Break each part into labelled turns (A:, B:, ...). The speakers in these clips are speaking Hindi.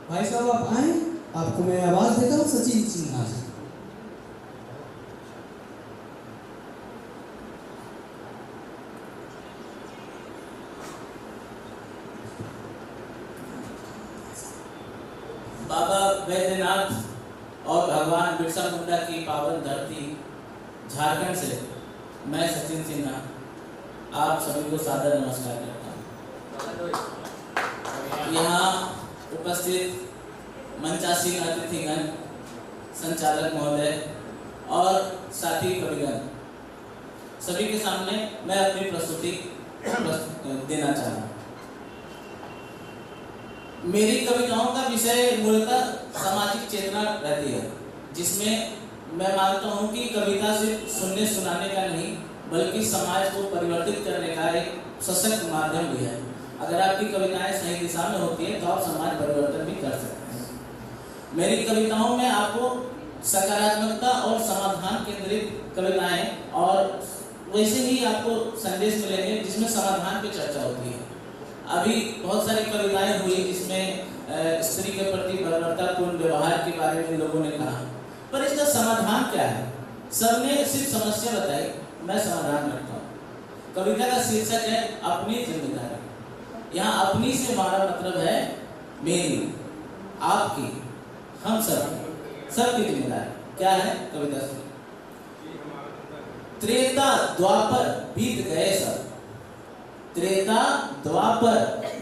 A: भाई साहब आप आए, आपको मैं आवाज देता हूँ सचिन सिन्हा से।
B: बाबा बैद्यनाथ और भगवान बिरसा मुंडा की पावन धरती झारखंड से मैं सचिन सिन्हा आप सभी को सादर नमस्कार करता हूँ। यहाँ उपस्थित मंचासीन अतिथिगण, संचालक महोदय और साथी कविगण, सभी के सामने मैं अपनी प्रस्तुति देना चाह रहा हूँ। मेरी कविताओं का विषय मूलतः सामाजिक चेतना रहती है, जिसमें मैं मानता हूँ कि कविता सिर्फ सुनने सुनाने का नहीं बल्कि समाज को परिवर्तित करने का एक सशक्त माध्यम भी है। अगर आपकी कविताएं सही दिशा में होती है तो आप समाज परिवर्तन भी कर सकते हैं। मेरी कविताओं में आपको सकारात्मकता और समाधान केंद्रित कविताएं और वैसे ही आपको संदेश मिलेंगे जिसमें समाधान की चर्चा होती है। अभी बहुत सारी कविताएं हुई जिसमें स्त्री के प्रति बर्बरतापूर्ण व्यवहार के बारे में लोगों ने कहा, पर इसका समाधान क्या है? सबने सिर्फ समस्या बताई, मैं समाधान रखता हूँ। कविता का शीर्षक है अपनी जिम्मेदारी। यहाँ अपनी से हमारा मतलब है मेरी, आपकी, हम सबकी जिम्मेदारी। क्या है कविता से? त्रेता द्वापर बीत गए सब, त्रेता द्वापर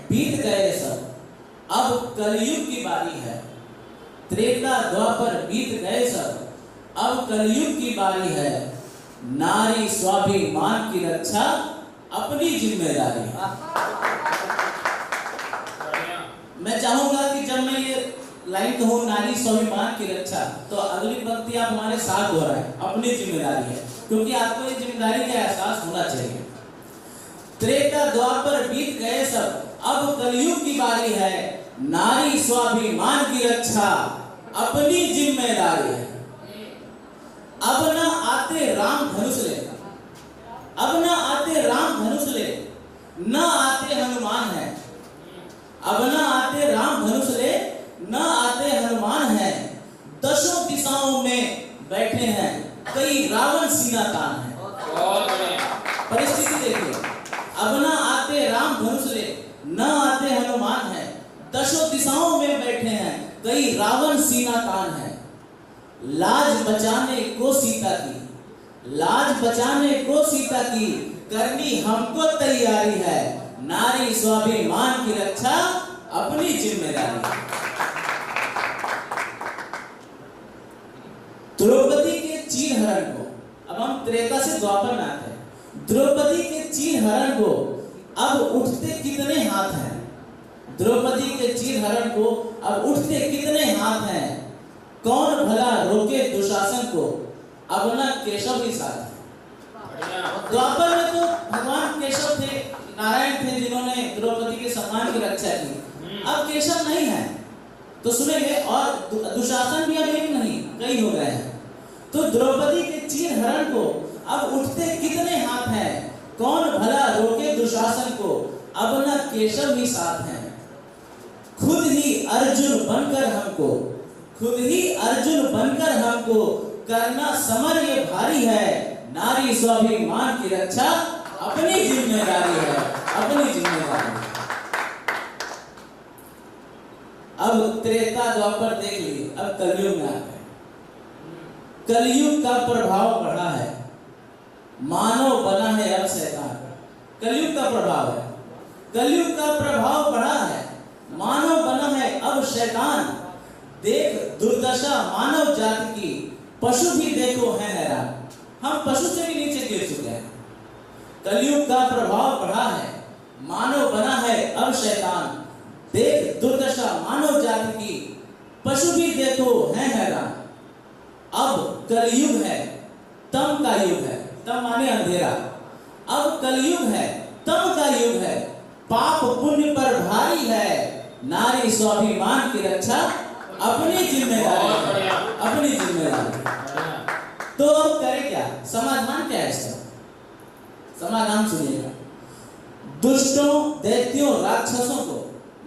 B: बीत गए सब, अब कलयुग की बारी है। त्रेता द्वापर बीत गए सब, अब कलयुग की बारी है। नारी स्वाभिमान की रक्षा अपनी जिम्मेदारी है। मैं चाहूंगा कि जब मैं ये लाइन कहूँ नारी स्वाभिमान की रक्षा, तो अगली पंक्ति आप हमारे साथ हो रहा है, अपनी जिम्मेदारी है, क्योंकि आपको ये जिम्मेदारी का एहसास होना चाहिए। त्रेता द्वापर बीत गए सब, अब कलयुग की बारी है। नारी स्वाभिमान की रक्षा अपनी जिम्मेदारी है। अब न आते राम धनुष ले, अब न आते राम धनुष ले, न आते हनुमान है। अब न आते राम धनुष ले, न आते हनुमान है। दसों दिशाओं में बैठे हैं, कई रावण सीना तान है। परिस्थिति देखिए, अब न आते राम धनुष ले, न आते हनुमान है। दसों दिशाओं में बैठे हैं, कई रावण सीना तान है। लाज बचाने को सीता की, लाज बचाने को सीता की, करनी हमको तैयारी है। नारी स्वाभिमान की रक्षा अपनी जिम्मेदारी है। द्रौपदी के चीरहरण को, अब हम त्रेता से द्वापर में आते हैं। द्रौपदी के चीरहरण को अब उठते कितने हाथ हैं? द्रौपदी के चीरहरण को अब उठते कितने हाथ हैं? कौन भला रोके दुशासन को, अब न केशव ही साथ है। द्वापर में तो भगवान केशव थे, नारायण थे, जिन्होंने द्रौपदी के सम्मान की रक्षा की। अब केशव नहीं है तो सुनेंगे, और दुशासन भी अब एक नहीं कई हो गए हैं। तो द्रौपदी के चीरहरण को अब उठते कितने हाथ हैं? कौन भला रोके दुशासन को, अब न केशव ही साथ हैं। खुद ही अर्जुन बनकर हमको, खुद ही अर्जुन बनकर हमको, करना समर ये भारी है। नारी स्वाभिमान की रक्षा अपनी जिम्मेदारी है, अपनी जिम्मेदारी। अब त्रेता द्वापर देख लिए, अब कलयुग में आ गए। कलयुग का प्रभाव बढ़ा है, मानव बना है अब शैतान। कलयुग का प्रभाव है, कलयुग का प्रभाव बढ़ा है, मानव बना है अब शैतान। देख दुर्दशा मानव जाति की, पशु भी देखो है हैरान। हम पशु से भी नीचे गिर चुके हैं। कलयुग का प्रभाव बढ़ा है, मानव बना है अब शैतान। देख दुर्दशा मानव जाति की, पशु भी देखो है हैरान। अब कलयुग है, तम का युग है, तम माने अंधेरा। अब कलयुग है, तम का युग है, पाप पुण्य पर भारी है। नारी स्वाभिमान की रक्षा अपनी जिम्मेदारी है, अपनी जिम्मेदारी। तो अब करें क्या? समाधान क्या है इसका? समाधान सुनिएगा। दुष्टों, दैत्यों, राक्षसों को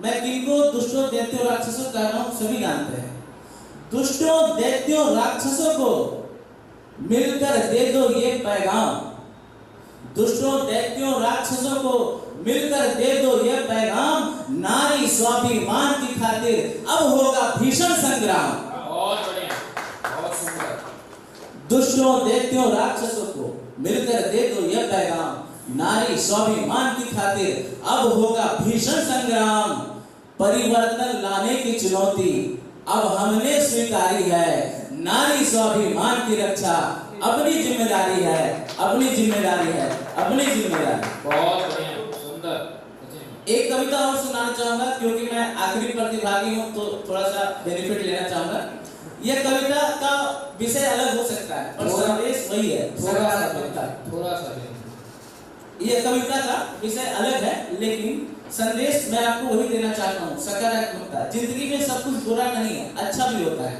B: मैं किनको दुष्टों दैत्यों राक्षसों कह रहा हूं सभी जानते हैं। दुष्टों दैत्यों राक्षसों को मिलकर दे दो ये पैगाम, दुष्टों दैत्यों राक्षसों को मिलकर दे दो ये पैगाम, नारी स्वाभिमान की खातिर अब होगा भीषण संग्राम।
C: बहुत बढ़िया, बहुत सुंदर।
B: दुष्टों दैत्यों राक्षसों को मिलकर दे दो ये पैगाम, नारी स्वाभिमान की खातिर अब होगा भीषण संग्राम। परिवर्तन लाने की चुनौती अब हमने स्वीकारी है, नारी स्वाभिमान की रक्षा अपनी जिम्मेदारी है, अपनी जिम्मेदारी है, अपनी जिम्मेदारी।
C: बहुत बढ़िया, सुंदर।
B: एक कविता और सुनाना चाहूंगा क्योंकि मैं आखिरी प्रतिभागी हूं तो थोड़ा सा बेनिफिट लेना चाहूंगा। यह कविता का विषय अलग हो सकता है पर संदेश वही है।
C: थोड़ा सा
B: यह कविता का विषय अलग है लेकिन संदेश मैं आपको वही देना चाहता हूँ, सकारात्मकता। जिंदगी में सब कुछ बुरा नहीं है, अच्छा भी होता है।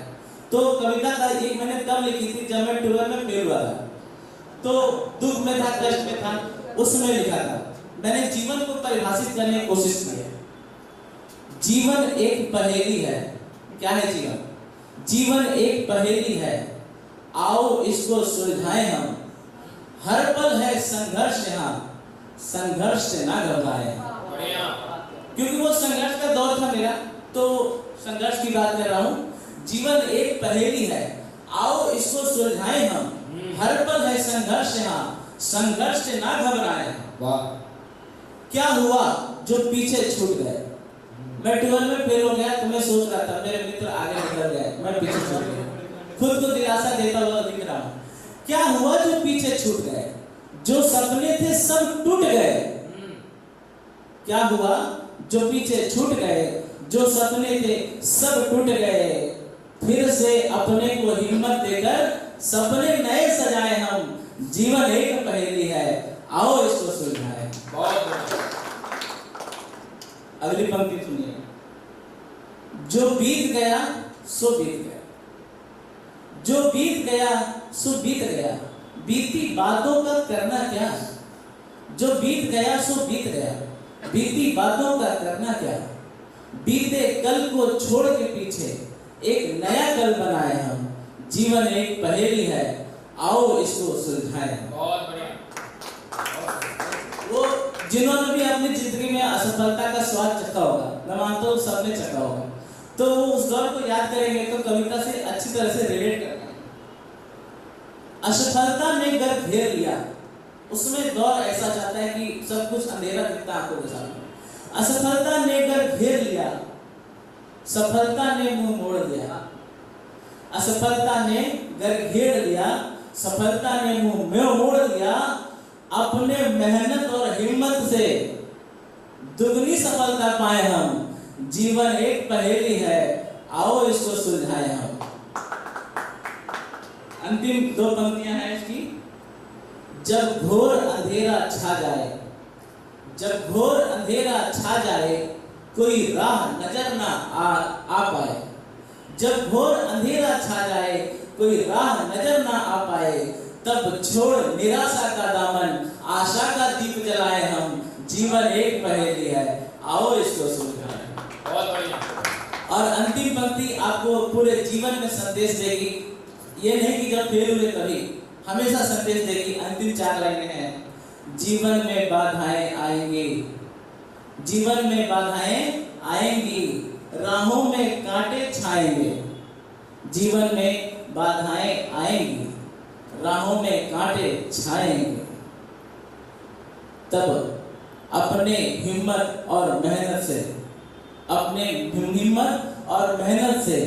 B: तो कविता का एक मैंने तब लिखी थी जब मैं 12 में फेल हुआ था, तो दुख में था, कष्ट में था, उसमें लिखा था। मैंने जीवन को परिभाषित करने की कोशिश की है। जीवन एक पहेली है। क्या है जीवन? जीवन एक पहेली है, आओ इसको सुलझाएं हम। हर पल है संघर्ष यहाँ, संघर्ष से ना घबराएं। क्योंकि वो संघर्ष का दौर था मेरा, तो संघर्ष की बात कर रहा हूँ। जीवन एक पहेली है, आओ इसको सुलझाएं हम। हर पल है संघर्ष यहाँ, संघर्ष से ना घबराएं।
C: वाह।
B: क्या हुआ जो पीछे छूट गए? मैं 12 में फेल हो गया तो मैं सोच रहा था मेरे मित्र आगे निकल गए, मैं पीछे छूट गया। खुद को दिलासा देता हुआ दिख रहा हूँ। क्या हुआ जो पीछे छूट गए? जो सपने थे सब टूट गए। क्या हुआ जो पीछे छूट गए? जो सपने थे सब टूट गए। फिर से अपने को हिम्मत देकर सपने नए सजाए हम। जीवन एक पहेली है, आओ इसको सुलझाएं।
C: बहुत बढ़िया।
B: अगली पंक्ति सुनिए। जो बीत गया सो बीत गया, जो बीत गया सो बीत गया, बीती बातों का करना क्या? जो बीत गया सो बीत गया, बीती बातों का करना क्या? बीते कल को छोड़ के पीछे एक नया कल बनाए हम। जीवन एक पहेली है, आओ इसको सुलझाएं।
C: बहुत बढ़िया।
B: वो जिन्होंने भी अपनी जिंदगी में असफलता का स्वाद चखा होगा, मैं मानता हूँ सबने चखा होगा, तो वो उस दौर को याद करेंगे तो कविता से अच्छी तरह से रिलेट कर पाएंगे। असफलता ने घर घेर लिया, उसमें दौर ऐसा चाहता है कि सब कुछ अंधेरा दिखता आंखों के सामने। असफलता ने घर घेर लिया, सफलता ने मुंह मोड़ दिया। असफलता ने घर घेर लिया, सफलता ने मुंह मोड़ दिया। अपने मेहनत और हिम्मत से दुगनी सफलता पाए हम। जीवन एक पहेली है, आओ इसको सुलझाएं हम। अंतिम 2 पंक्तियां हैं इसकी। जब घोर अंधेरा छा जाए, जब घोर अंधेरा छा जाए, कोई राह नजर ना आ पाए। जब घोर अंधेरा छा जाए, कोई राह नजर ना आ पाए, तब छोड़ निराशा का दामन, आशा का दीप जलाए हम। जीवन एक पहेली है, आओ इसको सुलझाएं।
C: बहुत बढ़िया।
B: और अंतिम पंक्ति आपको पूरे जीवन में संदेश देगी। ये नहीं कि जब फेल हुए तभी, हमेशा संदेश देगी। अंतिम 4 लाइनें हैं। जीवन में बाधाएं आएंगी, जीवन में बाधाएं आएंगी, राहों में कांटे छाएंगे। जीवन में बाधाएं आएंगी, राहों में कांटे छाएंगे, तब अपने हिम्मत और मेहनत से, अपने हिम्मत और मेहनत से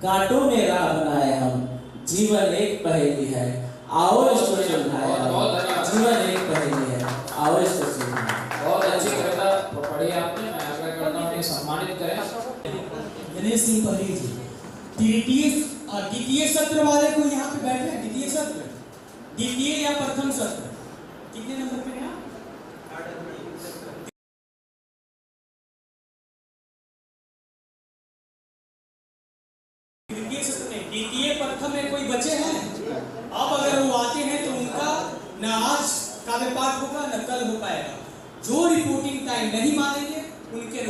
B: कांटों में राह बनाए हम। जीवन एक पहेली है, आओ इसको सुलझाएं हम। जीवन एक पहेली है, आओ इसको सुलझाएं।
C: बहुत अच्छी कविता पढ़ी आपने। मैं आग्रह करता हूँ कि सम्मानित करें
A: गणेश सिंह परहेज जी। द्वितीय सत्र वाले को यहाँ पे बैठे हैं। द्वितीय सत्र, द्वितीय या प्रथम सत्र, कितने नंबर पे हैं आप? द्वितीय सत्र नहीं, द्वितीय प्रथम में कोई बचे हैं? अब अगर वो आते हैं तो उनका न आज काव्य पाठ होगा न कल हो पाएगा। जो रिपोर्टिंग टाइम नहीं मानेंगे उनके